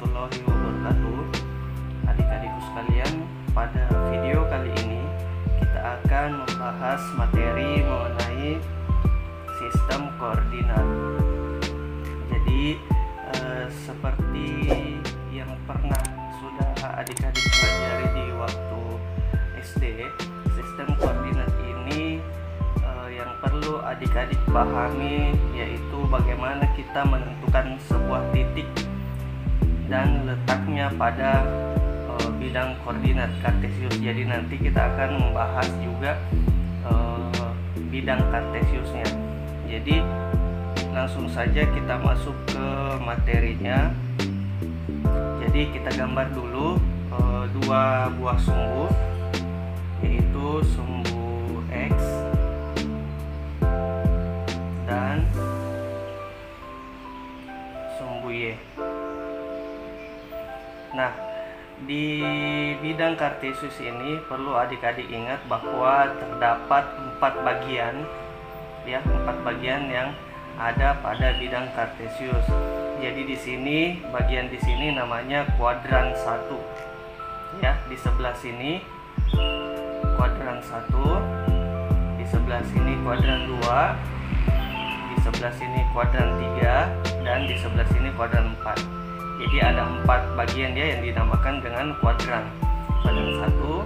warahmatullahi wabarakatuh. Adik-adikku sekalian, pada video kali ini kita akan membahas materi mengenai sistem koordinat. Jadi seperti yang pernah sudah adik-adik pelajari di waktu SD, sistem koordinat ini yang perlu adik-adik pahami yaitu bagaimana kita menentukan sebuah titik dan letaknya pada bidang koordinat kartesius. Jadi nanti kita akan membahas juga bidang kartesiusnya. Jadi langsung saja kita masuk ke materinya. Jadi kita gambar dulu dua buah sumbu, yaitu sumbu X dan sumbu Y. Nah, di bidang kartesius ini perlu adik-adik ingat bahwa terdapat 4 bagian, ya, 4 bagian yang ada pada bidang kartesius. Jadi di sini, bagian di sini namanya kuadran 1. Ya, di sebelah sini kuadran 1, di sebelah sini kuadran 2, di sebelah sini kuadran 3, dan di sebelah sini kuadran 4. Jadi ada 4 bagian dia yang dinamakan dengan kuadran. Kuadran 1,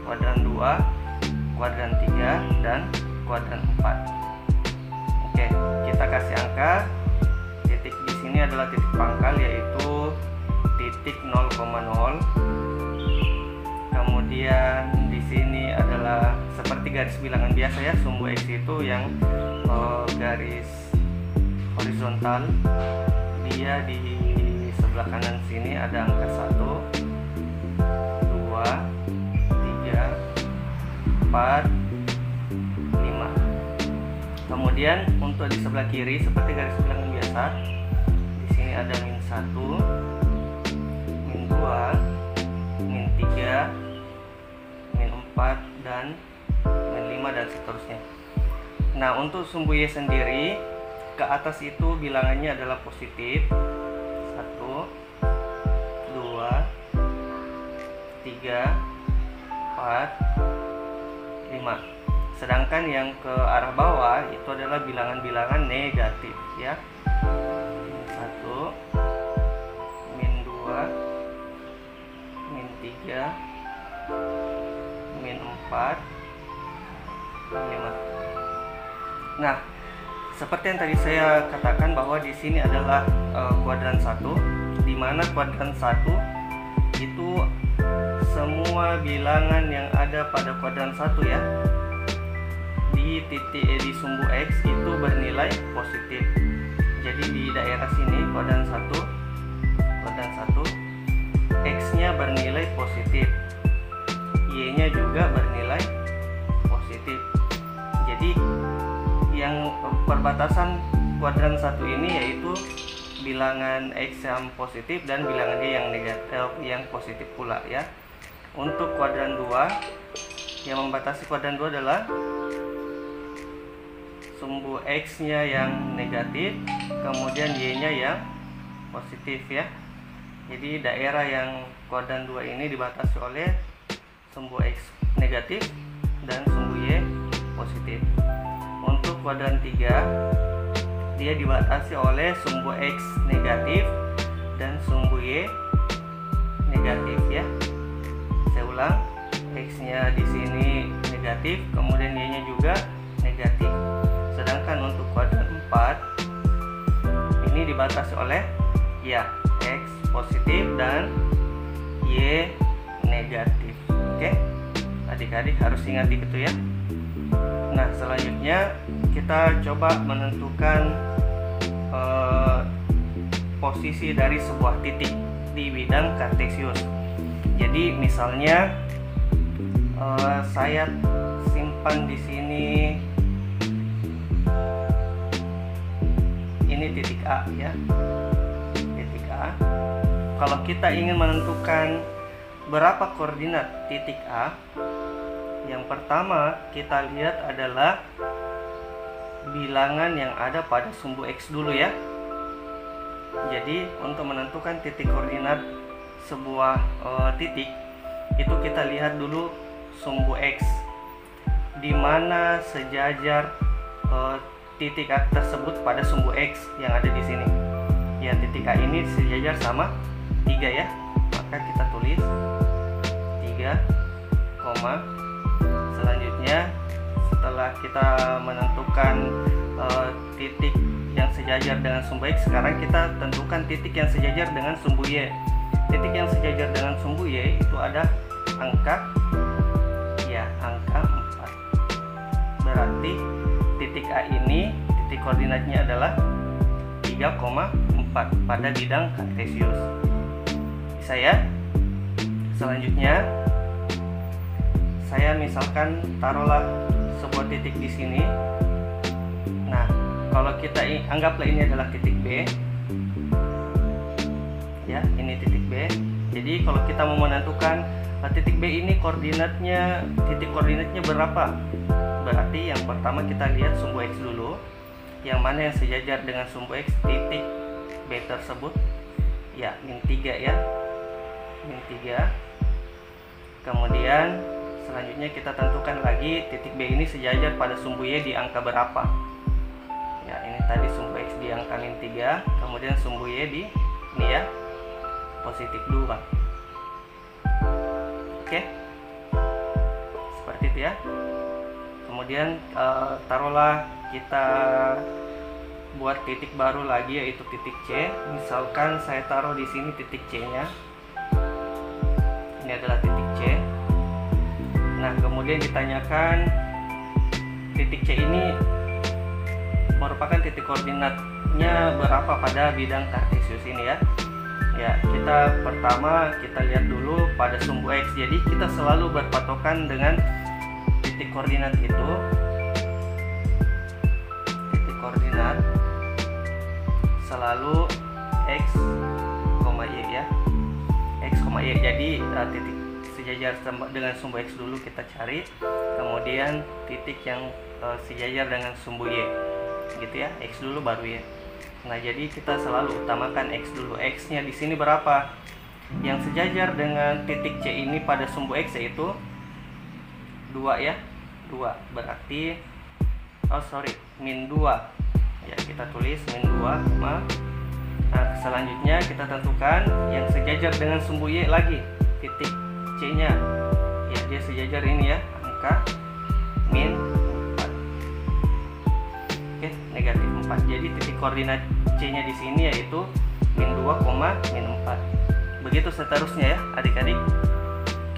kuadran 2, kuadran 3, dan kuadran 4. Oke, kita kasih angka. Titik di sini adalah titik pangkal, yaitu titik 0,0. Kemudian di sini adalah seperti garis bilangan biasa ya, sumbu X itu yang garis horizontal. Dia di sebelah kanan sini ada angka 1, 2, 3, 4, 5. Kemudian untuk di sebelah kiri seperti garis bilangan biasa, di sini ada -1, -2, -3, -4, dan -5, dan seterusnya. Nah, untuk sumbu Y sendiri, ke atas itu bilangannya adalah positif. 1, 2, 3, 4, 5. Sedangkan yang ke arah bawah itu adalah bilangan-bilangan negatif, ya. -1, -2, -3, -4, 5. Nah, seperti yang tadi saya katakan bahwa di sini adalah kuadran 1, di mana kuadran 1 itu semua bilangan yang ada pada kuadran 1 ya, di titik di sumbu X itu bernilai positif. Jadi di daerah sini kuadran 1 X-nya bernilai positif, Y-nya juga bernilai positif. Jadi yang perbatasan kuadran 1 ini yaitu bilangan X yang positif dan bilangan Y yang negatif, yang positif pula ya. Untuk kuadran 2, yang membatasi kuadran 2 adalah sumbu X-nya yang negatif, kemudian Y-nya yang positif ya. Jadi daerah yang kuadran 2 ini dibatasi oleh sumbu X negatif dan sumbu Y positif. Untuk kuadran 3, dia dibatasi oleh sumbu X negatif dan sumbu Y negatif ya. Saya ulang, X-nya di sini negatif, kemudian Y-nya juga negatif. Sedangkan untuk kuadran 4 ini dibatasi oleh ya X positif dan Y negatif. Oke, adik-adik harus ingat itu ya. Nah, selanjutnya kita coba menentukan posisi dari sebuah titik di bidang kartesius. Jadi misalnya saya simpan di sini, ini titik A ya, titik A. Kalau kita ingin menentukan berapa koordinat titik A, yang pertama kita lihat adalah bilangan yang ada pada sumbu X dulu ya. Jadi untuk menentukan titik koordinat sebuah titik itu kita lihat dulu sumbu X, di mana sejajar titik A tersebut pada sumbu X yang ada di sini. Ya, titik A ini sejajar sama 3 ya. Maka kita tulis 3, selanjutnya setelah kita menentukan titik yang sejajar dengan sumbu X, sekarang kita tentukan titik yang sejajar dengan sumbu Y. Titik yang sejajar dengan sumbu Y itu ada angka 4. Berarti titik A ini titik koordinatnya adalah 3,4 pada bidang kartesius. Bisa ya? Selanjutnya saya misalkan taruhlah sebuah titik di sini. Nah, kalau kita anggaplah ini adalah titik B. Ya, ini titik B. Jadi kalau kita mau menentukan titik B ini titik koordinatnya berapa? Berarti yang pertama kita lihat sumbu X dulu. Yang mana yang sejajar dengan sumbu X titik B tersebut? Ya, -3 ya. -3. Kemudian selanjutnya kita tentukan lagi titik B ini sejajar pada sumbu Y di angka berapa? Ya, ini tadi sumbu X di angka -3, kemudian sumbu Y di ini ya, +2. Oke, seperti itu ya. Kemudian taruhlah kita buat titik baru lagi, yaitu titik C. Misalkan saya taruh di sini titik C-nya. Ini adalah titik C. Nah, kemudian ditanyakan titik C ini merupakan titik koordinatnya berapa pada bidang kartesius ini ya. Ya, pertama kita lihat dulu pada sumbu X. Jadi kita selalu berpatokan dengan titik koordinat itu. Titik koordinat selalu X, Y ya. X, Y. Jadi titik sejajar dengan sumbu X dulu kita cari. Kemudian titik yang sejajar dengan sumbu Y. Gitu ya. X dulu baru Y. Nah, jadi kita selalu utamakan X dulu. X-nya di sini berapa? Yang sejajar dengan titik C ini pada sumbu X yaitu 2 ya. 2. Berarti -2. Ya, kita tulis -2, Nah, selanjutnya kita tentukan yang sejajar dengan sumbu Y lagi, titik C-nya. Ya, dia sejajar ini ya, angka -4. Oke, -4. Jadi titik koordinat C-nya di sini yaitu -2, -4. Begitu seterusnya ya, adik-adik.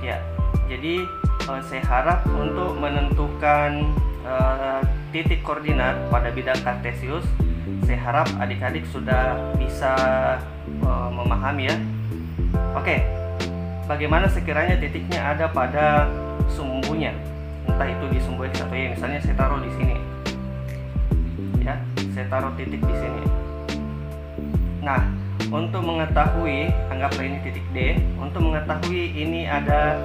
Ya, jadi saya harap untuk menentukan titik koordinat pada bidang kartesius, saya harap adik-adik sudah bisa memahami ya. Oke, bagaimana sekiranya titiknya ada pada sumbunya, entah itu di sumbu X atau Y. Misalnya saya taruh di sini, ya, saya taruh titik di sini. Nah, untuk mengetahui, anggaplah ini titik D, untuk mengetahui ini ada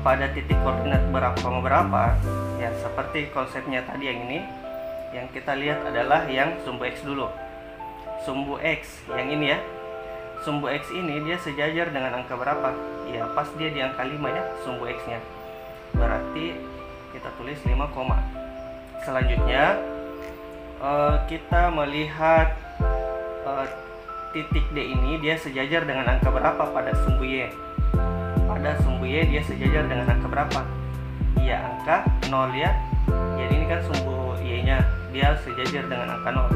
pada titik koordinat berapa, ya seperti konsepnya tadi yang ini, yang kita lihat adalah yang sumbu X dulu. Sumbu X yang ini ya, sumbu X ini dia sejajar dengan angka berapa? Ya pas dia di angka 5 ya, sumbu X nya. Berarti kita tulis 5, selanjutnya kita melihat titik D ini dia sejajar dengan angka berapa pada sumbu Y. Pada sumbu Y dia sejajar dengan angka berapa? Ya angka 0 ya. Jadi ini kan sumbu Y nya, dia sejajar dengan angka 0.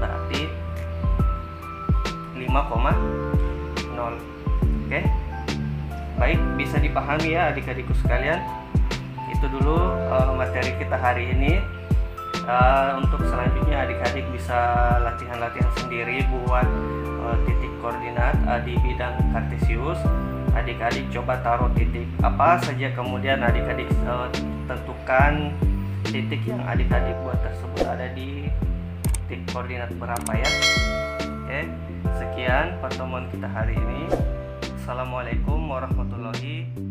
Berarti 5,0. Oke. Baik, bisa dipahami ya adik-adikku sekalian. Itu dulu materi kita hari ini. Untuk selanjutnya adik-adik bisa latihan-latihan sendiri buat titik koordinat di bidang kartesius. Adik-adik coba taruh titik apa saja, kemudian adik-adik tentukan titik yang adik-adik buat tersebut ada di titik koordinat berapa ya. Oke, sekian pertemuan kita hari ini. Assalamualaikum warahmatullahi wabarakatuh.